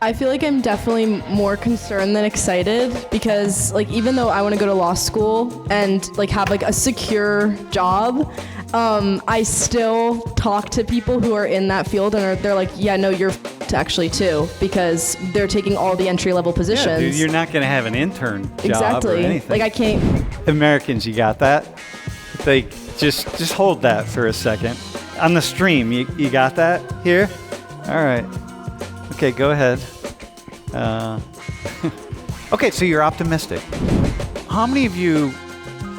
I feel like I'm definitely more concerned than excited because like even though I want to go to law school and like have like a secure job, I still talk to people who are in that field and they're like, yeah, no, you're f***ed actually too, because they're taking all the entry-level positions. Yeah, dude, you're not going to have an intern job exactly. or anything. Like I can't. Americans, you got that? Like, just hold that for a second. On the stream, you got that here? All right. Okay, go ahead. Okay, so you're optimistic. How many of you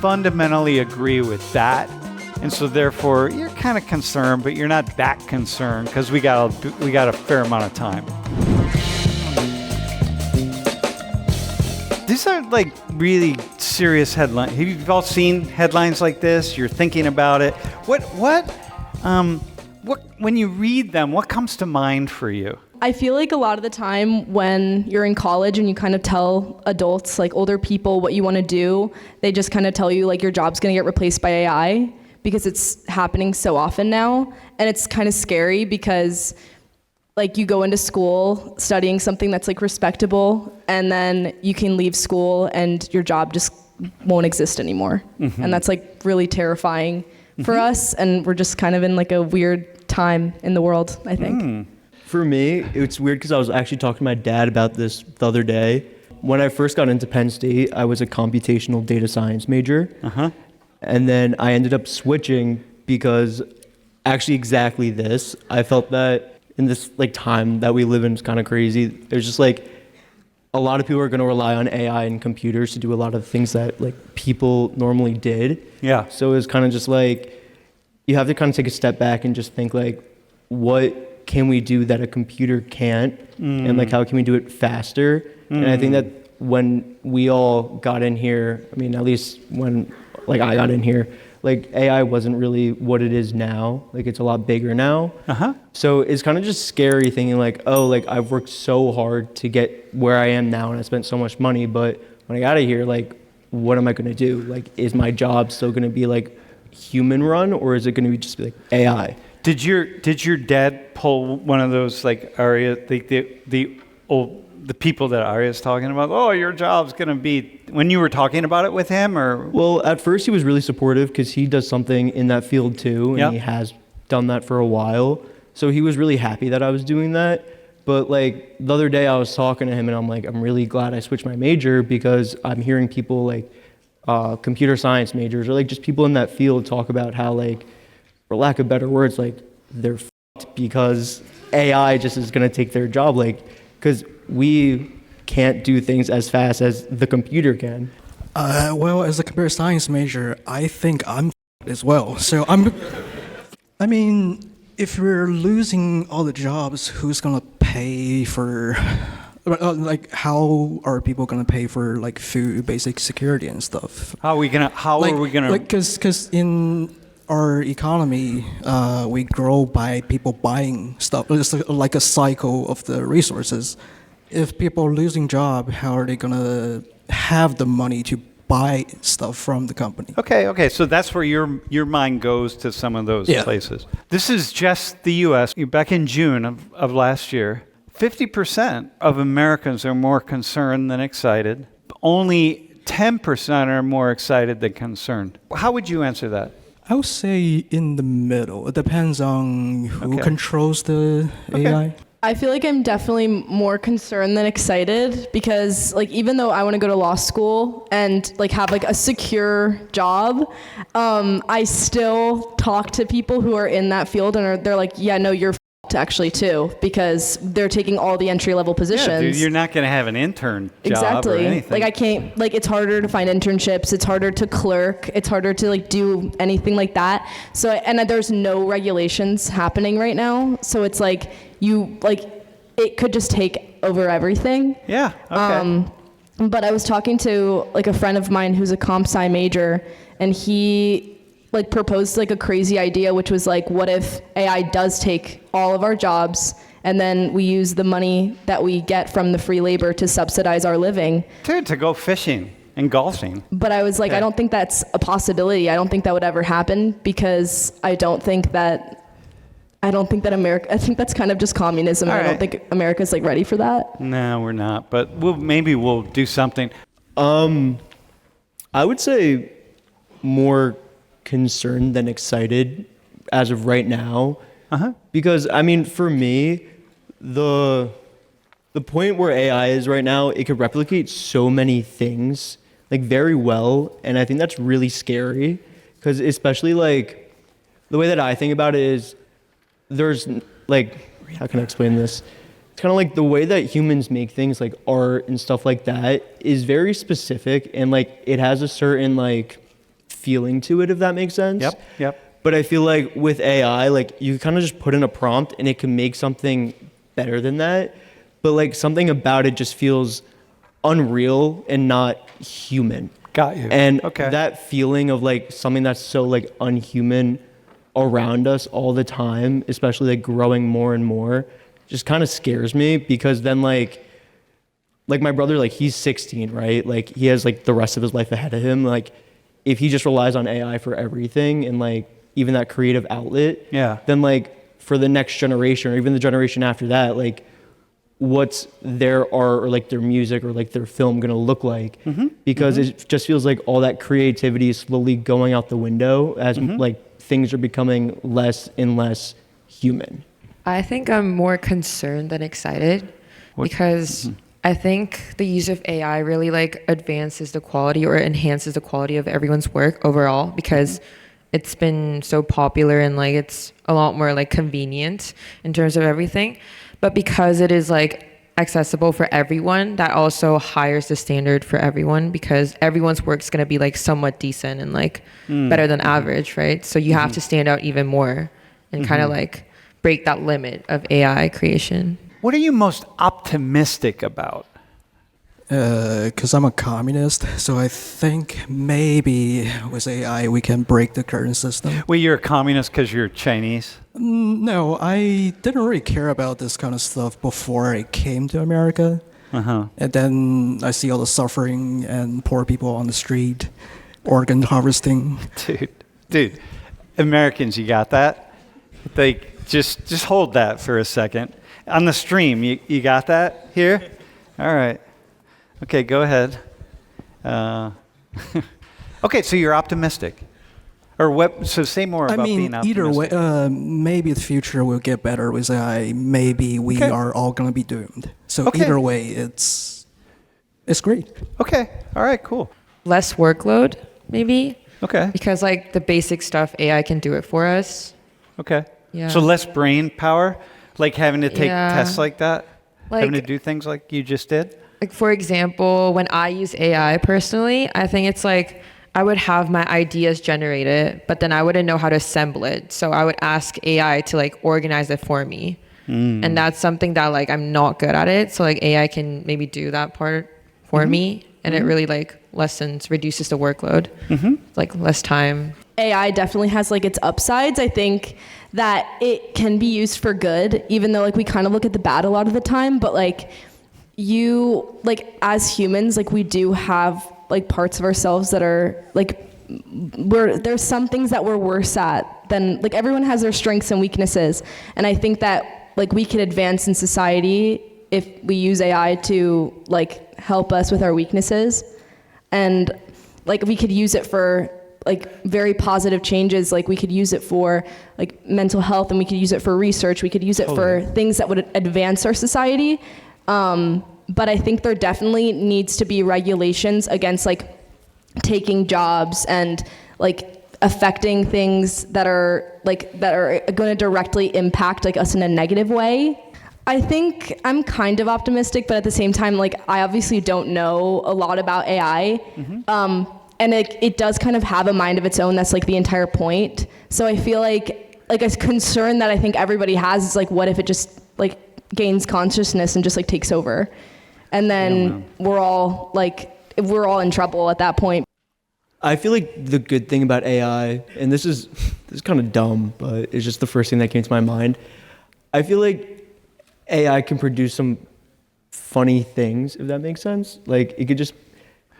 fundamentally agree with that? And so therefore, you're kind of concerned, but you're not that concerned because we got a fair amount of time. These are like really serious headlines. Have you all seen headlines like this? You're thinking about it. What when you read them, what comes to mind for you? I feel like a lot of the time when you're in college and you kind of tell adults, like older people, what you want to do, they just kind of tell you like your job's going to get replaced by AI because it's happening so often now. And it's kind of scary because like you go into school studying something that's like respectable and then you can leave school and your job just won't exist anymore. Mm-hmm. And that's like really terrifying for us. And we're just kind of in like a weird time in the world, I think. For me, it's weird because I was actually talking to my dad about this the other day. When I first got into Penn State, I was a computational data science major. And then I ended up switching because actually exactly this. I felt that in this like time that we live in is kind of crazy. There's just like a lot of people are going to rely on AI and computers to do a lot of things that like people normally did. Yeah. So it's kind of just like you have to kind of take a step back and just think like, what can we do that a computer can't? And like, how can we do it faster? And I think that when we all got in here, I mean, at least when like I got in here, like AI wasn't really what it is now. Like it's a lot bigger now. So it's kind of just scary thinking like, oh, like I've worked so hard to get where I am now and I spent so much money, but when I got out of here, like, what am I going to do? Like, is my job still going to be like human run or is it going to be just be like AI? Did your dad pull one of those like Arya, the people that Arya's talking about? Oh, your job's gonna be, when you were talking about it with him, or? Well, at first he was really supportive because he does something in that field too, and he has done that for a while. So he was really happy that I was doing that. But like the other day I was talking to him and I'm like, I'm really glad I switched my major because I'm hearing people like computer science majors or like just people in that field talk about how like, for lack of better words, like they're f***ed because AI just is going to take their job, like, because we can't do things as fast as the computer can. Well, as a computer science major, I think I'm f***ed as well. So I mean, if we're losing all the jobs, who's going to pay for, like, how are people going to pay for, like, food, basic security and stuff? How are we going to? Like, because in our economy, we grow by people buying stuff. It's like a cycle of the resources. If people are losing job, how are they gonna have the money to buy stuff from the company? Okay. So that's where your mind goes to some of those places. This is just the U.S. Back in June of last year, 50% of Americans are more concerned than excited. Only 10% are more excited than concerned. How would you answer that? I would say in the middle. It depends on who controls the AI. I feel like I'm definitely more concerned than excited because like even though I want to go to law school and like have like a secure job, I still talk to people who are in that field and they're like, yeah, no, you're f***ed actually too, because they're taking all the entry-level positions. Yeah, dude, you're not going to have an intern job or anything. Like I can't, like it's harder to find internships, it's harder to clerk, it's harder to like do anything like that. So, and there's no regulations happening right now. So it's like, it could just take over everything. Yeah, okay. But I was talking to like a friend of mine who's a comp sci major, and he like proposed like a crazy idea, which was like, what if AI does take all of our jobs and then we use the money that we get from the free labor to subsidize our living? Dude, to go fishing and golfing. But I was like, I don't think that's a possibility. I don't think that would ever happen because I don't think that I don't think that I think that's kind of just communism. All I don't right. think America's like ready for that. No, we're not. But maybe we'll do something. I would say more concerned than excited as of right now. Because I mean, for me, the point where AI is right now, it could replicate so many things like very well, and I think that's really scary. Because especially like the way that I think about it is, there's like, how can I explain this? It's kind of like the way that humans make things like art and stuff like that is very specific, and like it has a certain like feeling to it, if that makes sense. Yep. But I feel like with AI, like you kind of just put in a prompt and it can make something better than that. But like something about it just feels unreal and not human. Got you. And Okay. that feeling of like something that's so like unhuman around us all the time, especially like growing more and more, just kind of scares me. Because then like my brother, like he's 16, right? Like he has like the rest of his life ahead of him. Like if he just relies on AI for everything and like even that creative outlet, Yeah. then like for the next generation or even the generation after that, like what's their art or like their music or like their film gonna look like? Because it just feels like all that creativity is slowly going out the window as like things are becoming less and less human. I think I'm more concerned than excited because I think the use of AI really like advances the quality or enhances the quality of everyone's work overall, because it's been so popular and like it's a lot more like convenient in terms of everything. But because it is like accessible for everyone, that also higher the standard for everyone, because everyone's work's going to be like somewhat decent and like better than average, right? So you have to stand out even more and kind of like break that limit of AI creation. What are you most optimistic about? Because I'm a communist, so I think maybe with AI we can break the current system. Well, you're a communist because you're Chinese. No, I didn't really care about this kind of stuff before I came to America. And then I see all the suffering and poor people on the street, organ harvesting. Dude, Americans, you got that? Like, just hold that for a second. On the stream, you got that here? All right. Okay, go ahead. Okay, so you're optimistic. Or what? So say more about being optimistic. Either way, maybe the future will get better with AI. Maybe we are all going to be doomed. So either way, it's great. Okay, all right, cool. Less workload, maybe, Okay, because like the basic stuff, AI can do it for us. okay. Yeah. So less brain power, like having to take Yeah. tests like that? Having to Like- do things like you just did? Like, for example, when I use AI personally, I think it's like I would have my ideas generated, but then I wouldn't know how to assemble it. So I would ask AI to like organize it for me. And that's something that like I'm not good at it. So like AI can maybe do that part for me. And it really like reduces the workload. Like less time. AI definitely has like its upsides. I think that it can be used for good, even though like we kind of look at the bad a lot of the time, but like as humans, like we do have like parts of ourselves that are like there's some things that we're worse at than, like, everyone has their strengths and weaknesses, and I think that like we could advance in society if we use AI to like help us with our weaknesses, and like we could use it for like very positive changes. Like we could use it for like mental health, and we could use it for research. We could use it for things that would advance our society. But I think there definitely needs to be regulations against like taking jobs and like affecting things that are going to directly impact like us in a negative way. I think I'm kind of optimistic, but at the same time, like I obviously don't know a lot about AI. And it does kind of have a mind of its own. That's like the entire point. So I feel like a concern that I think everybody has is like, what if it just like gains consciousness and just like takes over, and then we're all in trouble at that point. I feel like the good thing about AI, and this is kind of dumb, but it's just the first thing that came to my mind. I feel like AI can produce some funny things, if that makes sense. Like it could just,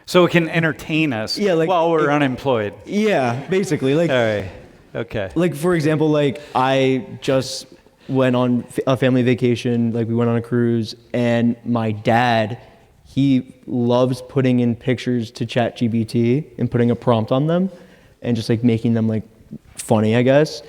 So it can entertain us Yeah, like while we're unemployed. yeah, basically, like All right. Okay. Like, for example, like I just went on a family vacation, like we went on a cruise, and my dad, he loves putting in pictures to ChatGPT and putting a prompt on them and just like making them like funny, I guess.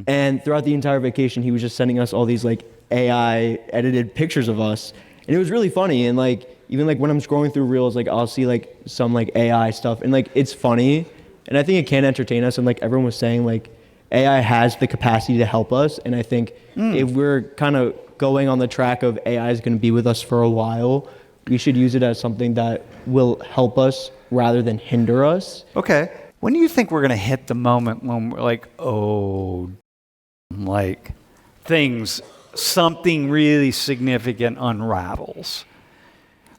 And throughout the entire vacation, he was just sending us all these like AI edited pictures of us. And it was really funny. And like, even like when I'm scrolling through Reels, like I'll see like some like AI stuff and like it's funny. And I think it can entertain us. And like everyone was saying, like AI has the capacity to help us. And I think if we're kind of going on the track of AI is going to be with us for a while, we should use it as something that will help us rather than hinder us. Okay. When do you think we're going to hit the moment when we're like, oh, like something really significant unravels?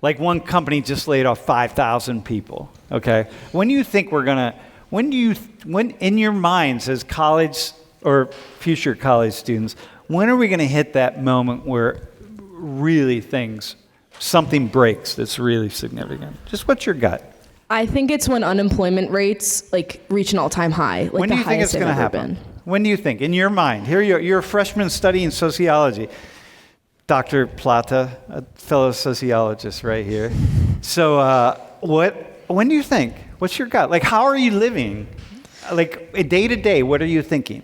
Like one company just laid off 5,000 people, okay? When do you think we're going to, when in your minds as college or future college students, when are we going to hit that moment where really something breaks that's really significant? Just what's your gut? I think it's when unemployment rates like reach an all-time high, like When do the you think it's highest they've going to ever happen? been. When do you think? In your mind. Here you're a freshman studying sociology. Dr. Plata, a fellow sociologist right here. So when do you think? What's your gut? Like, how are you living? Like, day to day, what are you thinking?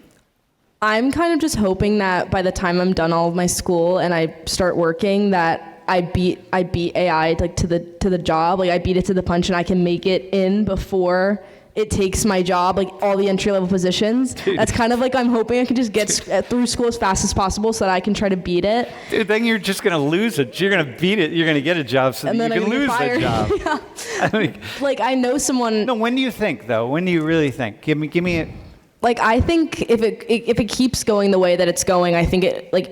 I'm kind of just hoping that by the time I'm done all of my school and I start working, that I beat AI like to the job, like I beat it to the punch, and I can make it in before it takes my job, like all the entry level positions. Dude. That's kind of like I'm hoping I can just get through school as fast as possible so that I can try to beat it. Dude, then you're just going to lose it. You're going to beat it. You're going to get a job so And that then you I'm can gonna lose get the job. fired. I mean, Like I know someone. no, when do you think though? When do you really think? Give me a. Like I think if it keeps going the way that it's going, I think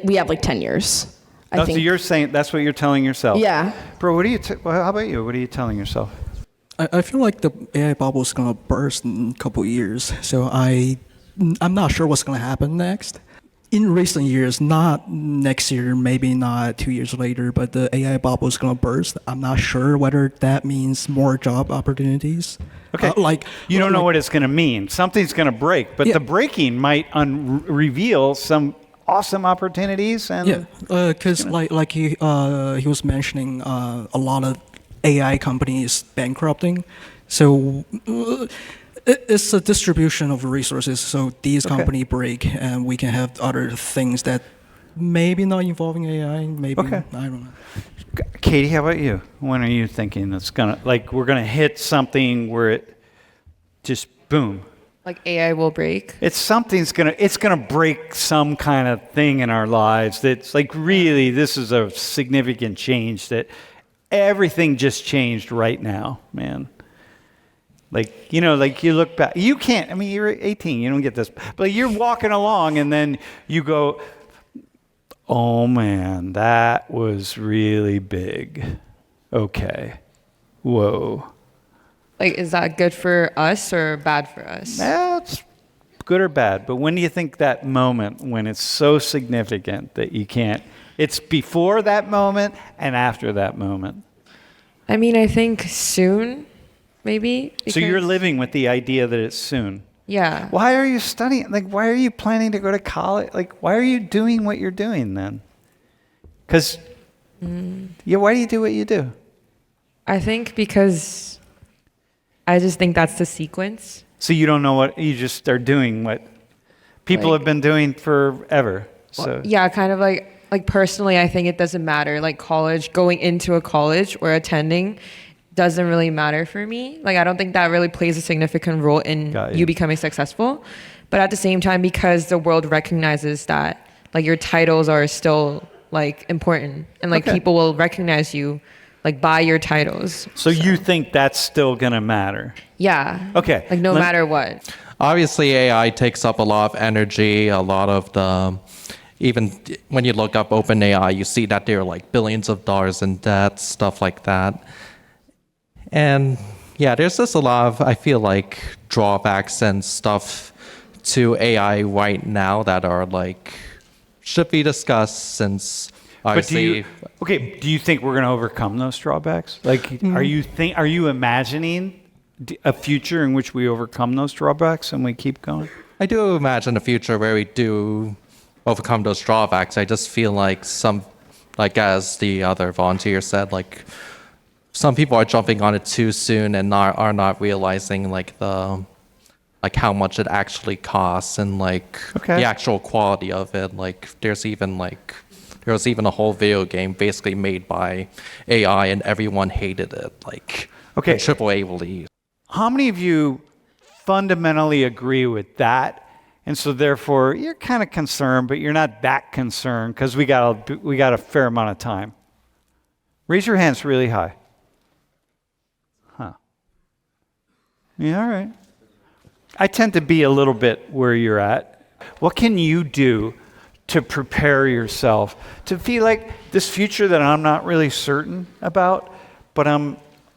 we have like 10 years. I So think. you're saying that's what you're telling yourself? Yeah. Bro, what do you? Well, how about you? What are you telling yourself? I feel like the AI bubble is gonna burst in a couple years. So I'm not sure what's gonna happen next. In recent years, not next year, maybe not 2 years later, but the AI bubble is gonna burst. I'm not sure whether that means more job opportunities. Okay. You don't know what it's going to mean. Something's going to break, but the breaking might reveal some awesome opportunities. And yeah, because like he was mentioning, a lot of AI companies bankrupting. So it's a distribution of resources. So these companies break, and we can have other things that maybe not involving AI. Maybe I don't know. Katie, how about you? When are you thinking it's gonna we're gonna hit something where it just boom? Like AI will break. It's gonna break some kind of thing in our lives that's like really this is a significant change that everything just changed right now, man. Like, you look back, you can't, I mean, you're 18, you don't get this, but you're walking along and then you go, oh man, that was really big. Okay. Whoa. Like, is that good for us or bad for us? That's good or bad. But when do you think that moment when it's so significant that you can't, it's before that moment and after that moment? I mean, I think soon, maybe. So you're because- living with the idea that it's soon. Yeah. Why are you studying? Like, why are you planning to go to college? Like, why are you doing what you're doing then? Because, why do you do what you do? I think because I just think that's the sequence. So you don't know what, you just are doing what people have been doing forever. So Yeah, kind of like personally, I think it doesn't matter. Like going into a college or attending doesn't really matter for me. Like I don't think that really plays a significant role in you becoming successful. But at the same time, because the world recognizes that like your titles are still like important and like people will recognize you like by your titles. So you think that's still gonna matter? Yeah. Okay. Like no matter what. Obviously, AI takes up a lot of energy, a lot of the, even when you look up OpenAI, you see that they're like billions of dollars in debt, stuff like that. And yeah, there's just a lot of, I feel like, drawbacks and stuff to AI right now that are like, should be discussed since obviously. Do you think we're going to overcome those drawbacks? Like, are you imagining a future in which we overcome those drawbacks and we keep going? I do imagine a future where we do overcome those drawbacks. I just feel like as the other volunteer said, like some people are jumping on it too soon and are not realizing how much it actually costs and the actual quality of it. Like there was even a whole video game basically made by AI and everyone hated it. AAA release. How many of you fundamentally agree with that? And so therefore you're kind of concerned, but you're not that concerned because we got a fair amount of time. Raise your hands really high. Huh. Yeah, all right. I tend to be a little bit where you're at. What can you do to prepare yourself to feel like this future that I'm not really certain about, but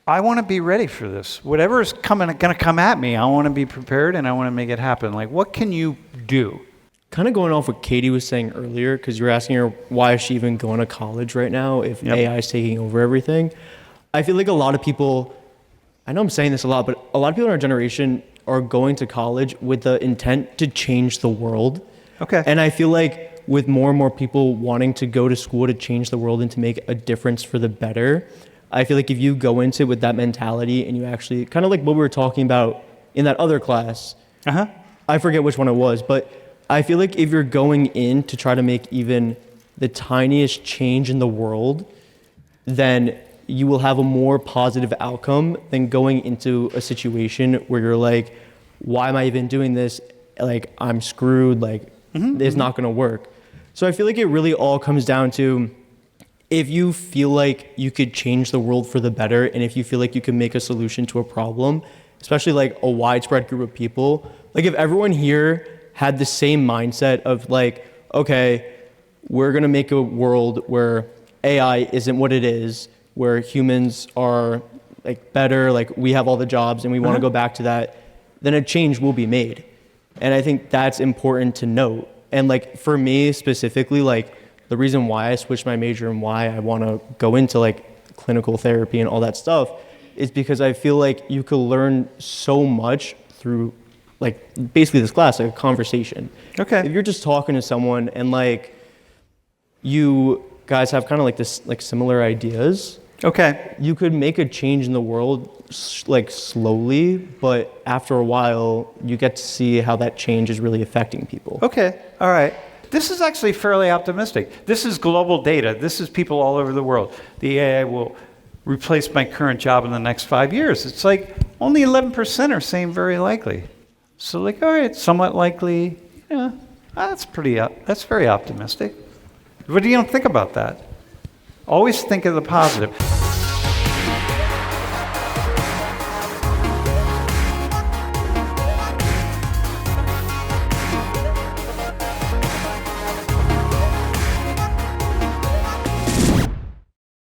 I want to be ready for this. Whatever is going to come at me, I want to be prepared and I want to make it happen. Like, what can you do? Kind of going off what Katie was saying earlier, because you were asking her why is she even going to college right now if AI is taking over everything. I feel like a lot of people, I know I'm saying this a lot, but a lot of people in our generation are going to college with the intent to change the world. Okay. And I feel like with more and more people wanting to go to school to change the world and to make a difference for the better, I feel like if you go into it with that mentality and you actually, kind of like what we were talking about in that other class, I forget which one it was, but I feel like if you're going in to try to make even the tiniest change in the world, then you will have a more positive outcome than going into a situation where you're like, why am I even doing this? Like, I'm screwed, like, it's not gonna work. So I feel like it really all comes down to, if you feel like you could change the world for the better, and if you feel like you can make a solution to a problem, especially like a widespread group of people, like if everyone here had the same mindset of like, okay, we're gonna make a world where AI isn't what it is, where humans are like better, like we have all the jobs and we wanna go back to that, then a change will be made. And I think that's important to note. And like for me specifically, like the reason why I switched my major and why I want to go into like clinical therapy and all that stuff is because I feel like you could learn so much through like basically this class, like a conversation. Okay. If you're just talking to someone and like you guys have kind of like this like similar ideas, okay, you could make a change in the world like slowly, but after a while you get to see how that change is really affecting people. Okay, all right. This is actually fairly optimistic. This is global data. This is people all over the world. The AI will replace my current job in the next 5 years. It's like only 11% are saying very likely. So like, all right, somewhat likely, yeah, that's very optimistic. What do you think about that? Always think of the positive.